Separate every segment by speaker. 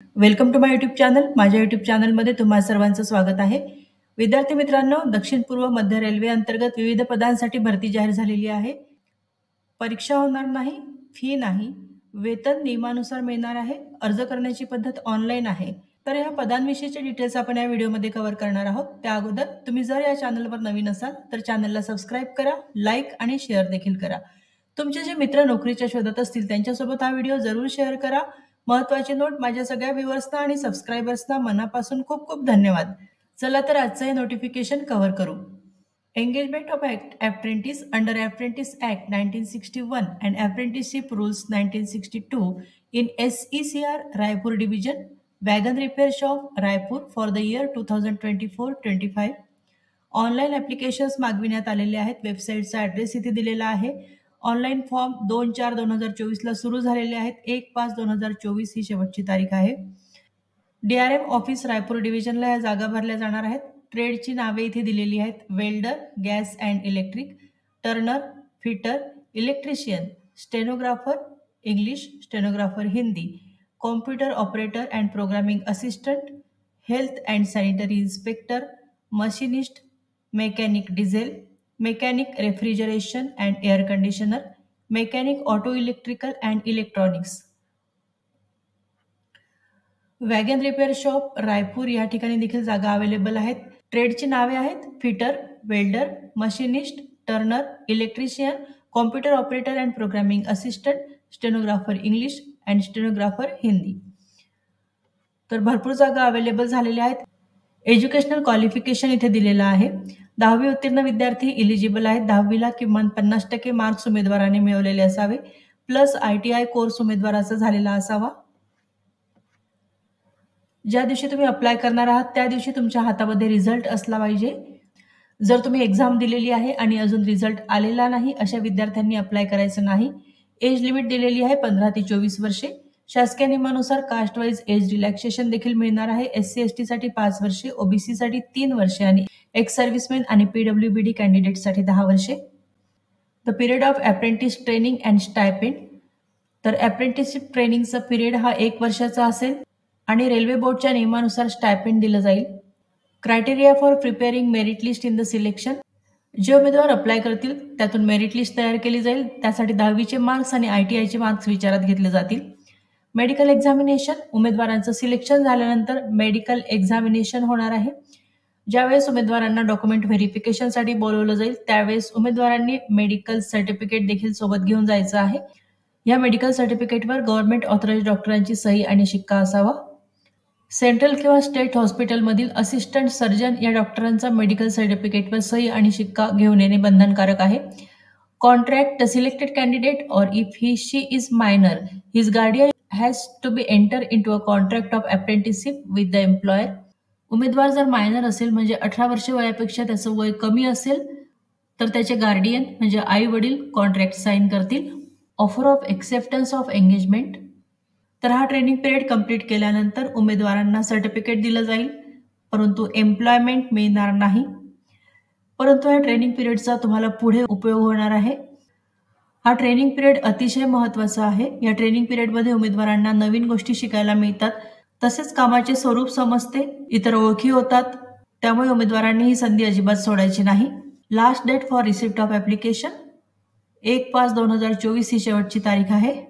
Speaker 1: Welcome to my YouTube channel. माझ्या YouTube चॅनलमध्ये तुम्हा सर्वांचं स्वागत आहे. विद्यार्थी मित्रांनो, दक्षिण पूर्व मध्य रेल्वे अंतर्गत विविध पदांसाठी भरती जाहीर झालेली आहे. परीक्षा होणार नाही, फी नाही, वेतन नियमानुसार मिळणार आहे. अर्ज करण्याची पद्धत ऑनलाईन आहे. तर या पदांविषयीचे डिटेल्स आपण या व्हिडिओमध्ये कव्हर करणार आहोत. त्या अगोदर तुम्ही जर या चॅनलवर नवीन असाल तर चॅनलला सबस्क्राईब करा, लाईक आणि शेअर देखील करा. तुमचे जे मित्र नोकरीच्या शोधात असतील त्यांच्यासोबत हा व्हिडिओ जरूर शेअर करा. महत्त्वाची नोट, माझ्या सगळ्या व्ह्यूअर्सना आणि सबस्क्रायबर्सना मनापासून खूप खूप धन्यवाद. चला तर आजचं हे नोटिफिकेशन कव्हर करू. Engagement of apprentice under Apprentice Act 1961 and Apprenticeship Rules 1962 in SECR Raipur Division, Wagon Repair Shop, Raipur for the year 2024-25. Online applications मागविण्यात आलेले आहेत. वेबसाईटचा ॲड्रेस इथे दिलेला आहे. ऑनलाईन फॉर्म 2/4/2024ला सुरू झालेले आहेत. 1/5/2024 ही शेवटची तारीख आहे. DRM ऑफिस रायपूर डिव्हिजनला या जागा भरल्या जाणार आहेत. ट्रेडची नावे इथे दिलेली आहेत. Welder, gas and electric, Turner, fitter, electrician, stenographer English, stenographer Hindi, computer operator and programming assistant, health and sanitary inspector, machinist, mechanic diesel, mechanic refrigeration and air conditioner, mechanic auto electrical and electronics. Wagon repair shop Raipur या ठिकाणी देखील जागा available आहेत. ट्रेडची नावे आहेत fitter, welder, machinist, Turner, electrician, computer operator and programming assistant, stenographer English and stenographer Hindi. तर भरपूर जागा अवेलेबल झालेल्या आहेत. एज्युकेशनल क्वालिफिकेशन इथे दिलेलं आहे. 10वी उत्तीर्ण विद्यार्थी इलिजिबल आहेत. 10वीला किमान 50% मार्क्स उमेदवाराने मिळवलेले असावे, प्लस ITI कोर्स उमेदवाराचा झालेला असावा. ज्या दिवशी तुम्ही अप्लाय करणार आहात त्या दिवशी तुमच्या हातामध्ये रिझल्ट असला पाहिजे. जर तुम्ही एक्झाम दिलेली आहे आणि अजून रिझल्ट आलेला नाही अशा विद्यार्थ्यांनी अप्लाय करायचं नाही. एज लिमिट दिलेली आहे 15 ते 24 वर्षे. शासकीय नियमानुसार कास्ट वाईज एज रिलॅक्सेशन देखील मिळणार आहे. SC ST साठी 5 वर्षे, OBC साठी 3 वर्षे आणि एक्स सर्व्हिसमॅन आणि PWBD कॅन्डिडेटसाठी 10 वर्षे. The period of apprentice training and stipend. तर अप्रेंटिसशिप ट्रेनिंगचा पिरियड हा 1 वर्षाचा असेल आणि रेल्वे बोर्डच्या नियमानुसार स्टायपेंड दिलं जाईल. Criteria for preparing merit list in the selection. जे उमेदवार अप्लाय करतील त्यातून मेरिट लिस्ट तयार केली जाईल. त्यासाठी 10वीचे मार्क्स आणि ITIचे मार्क्स विचारात घेतले जातील. Medical examination. उमेदवारांचं सिलेक्शन झाल्यानंतर मेडिकल एक्झामिनेशन होणार आहे. ज्यावेळेस उमेदवारांना डॉक्युमेंट व्हेरिफिकेशनसाठी बोलवलं जाईल त्यावेळेस उमेदवारांनी मेडिकल सर्टिफिकेट देखील सोबत घेऊन जायचं आहे. या मेडिकल सर्टिफिकेटवर गव्हर्नमेंट ऑथराइज्ड डॉक्टरांची सही आणि शिक्का असावा. सेंट्रल किंवा स्टेट हॉस्पिटलमधील असिस्टंट सर्जन या डॉक्टरांचा मेडिकल सर्टिफिकेटवर सही आणि शिक्का घेऊन येणे बंधनकारक आहे. Contract the selected candidate or if he she is minor his guardian has to be enter in to a contract of apprenticeship with the employer. उमेदवार जर मायनर असेल म्हणजे 18 वर्षे वयापेक्षा त्याचं वय कमी असेल तर त्याचे गार्डियन म्हणजे आई वडील कॉन्ट्रॅक्ट साईन करतील. Offer of acceptance of engagement. तर हा ट्रेनिंग पिरियड कंप्लीट केल्यानंतर उमेदवारांना सर्टिफिकेट दिलं जाईल परंतु एम्प्लॉयमेंट मिळणार नाही. परंतु या ट्रेनिंग पिरियडचा तुम्हाला पुढे उपयोग होणार आहे. हा ट्रेनिंग पिरियड अतिशय महत्त्वाचा आहे. या ट्रेनिंग पिरियडमध्ये उमेदवारांना नवीन गोष्टी शिकायला मिळतात, तसेच कामाचे स्वरूप समजते, इतर ओळखी होतात. त्यामुळे उमेदवारांनी ही संधी अजिबात सोडायची नाही. Last date for receipt of application 1/5/2024 ही शेवटची तारीख आहे.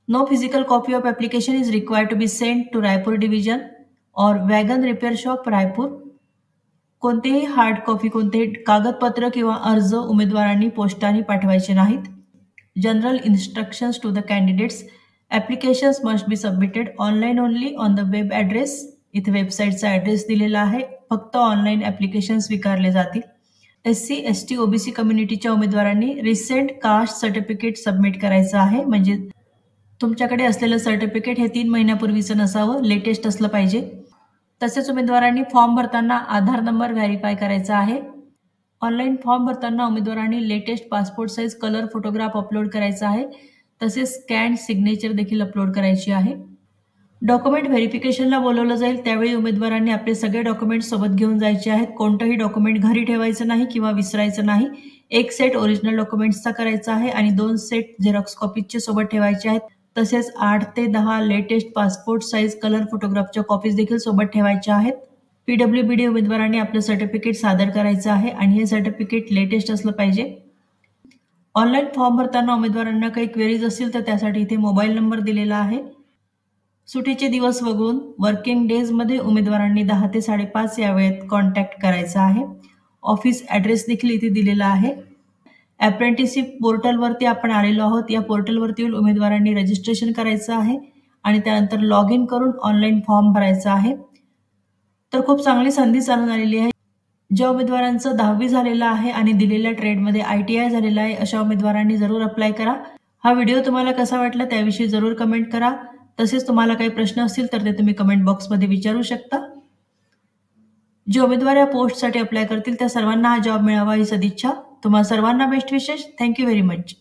Speaker 1: No physical copy of application is required to be sent to Raipur Division or Wagon Repair Shop Raipur. कोणतेही हार्ड कॉपी, कोणतेही कागदपत्र किंवा अर्ज उमेदवारांनी पोस्टाने पाठवायचे नाहीत. General instructions to the candidates. Applications must be submitted online only on the web address. इथे वेबसाईटचा ॲड्रेस दिलेला आहे. फक्त ऑनलाईन ॲप्लिकेशन स्वीकारले जातील. SC ST OBC कम्युनिटीच्या उमेदवारांनी रिसेंट कास्ट सर्टिफिकेट सबमिट करायचं आहे. म्हणजे तुमच्याकडे असलेलं सर्टिफिकेट हे 3 महिन्यापूर्वीचं नसावं, लेटेस्ट असलं पाहिजे. तसेच उमेदवारांनी फॉर्म भरताना आधार नंबर व्हेरीफाय करायचा आहे. ऑनलाईन फॉर्म भरताना उमेदवारांनी latest passport size colour photograph upload करायचा आहे. तसेच स्कॅन सिग्नेचर देखील अपलोड करायची आहे. डॉक्युमेंट व्हेरिफिकेशनला बोलवलं जाईल त्यावेळी उमेदवारांनी आपले सगळे डॉक्युमेंट सोबत घेऊन जायचे आहेत. कोणतंही डॉक्युमेंट घरी ठेवायचं नाही किंवा विसरायचं नाही. 1 सेट ओरिजिनल डॉक्युमेंट्सचा करायचा आहे आणि 2 सेट झेरॉक्स कॉपीजचे सोबत ठेवायचे आहेत. तसेच 8 ते 10 लेटेस्ट पासपोर्ट साईज कलर फोटोग्राफच्या कॉपीज देखील सोबत ठेवायच्या आहेत. PWBD उमेदवारांनी आपलं सर्टिफिकेट सादर करायचं आहे आणि हे सर्टिफिकेट लेटेस्ट असलं पाहिजे. ऑनलाईन फॉर्म भरताना उमेदवारांना काही क्वेरीज असतील तर त्यासाठी इथे मोबाईल नंबर दिलेला आहे. सुट्टीचे दिवस वगळून वर्किंग डेजमध्ये उमेदवारांनी 10 ते 5:30 या वेळेत कॉन्टॅक्ट करायचा आहे. ऑफिस ॲड्रेस देखील इथे दिलेला आहे. अप्रेंटिसशिप पोर्टलवरती आपण आलेलो आहोत. या पोर्टलवरती उमेदवारांनी रजिस्ट्रेशन करायचं आहे आणि त्यानंतर लॉग इन करून ऑनलाईन फॉर्म भरायचा आहे. तर खूप चांगली संधी चालून आलेली आहे. ज्या उमेदवारांचं 10वी झालेलं आहे आणि दिलेल्या ट्रेडमध्ये ITI झालेलं आहे अशा उमेदवारांनी जरूर अप्लाय करा. हा व्हिडिओ तुम्हाला कसा वाटला त्याविषयी जरूर कमेंट करा. तसेच तुम्हाला काही प्रश्न असतील तर ते तुम्ही कमेंट बॉक्समध्ये विचारू शकता. जे उमेदवार या पोस्टसाठी अप्लाय करतील त्या सर्वांना हा जॉब मिळावा ही सदिच्छा. तुम्हा सर्वांना बेस्ट विशेष. Thank you very much.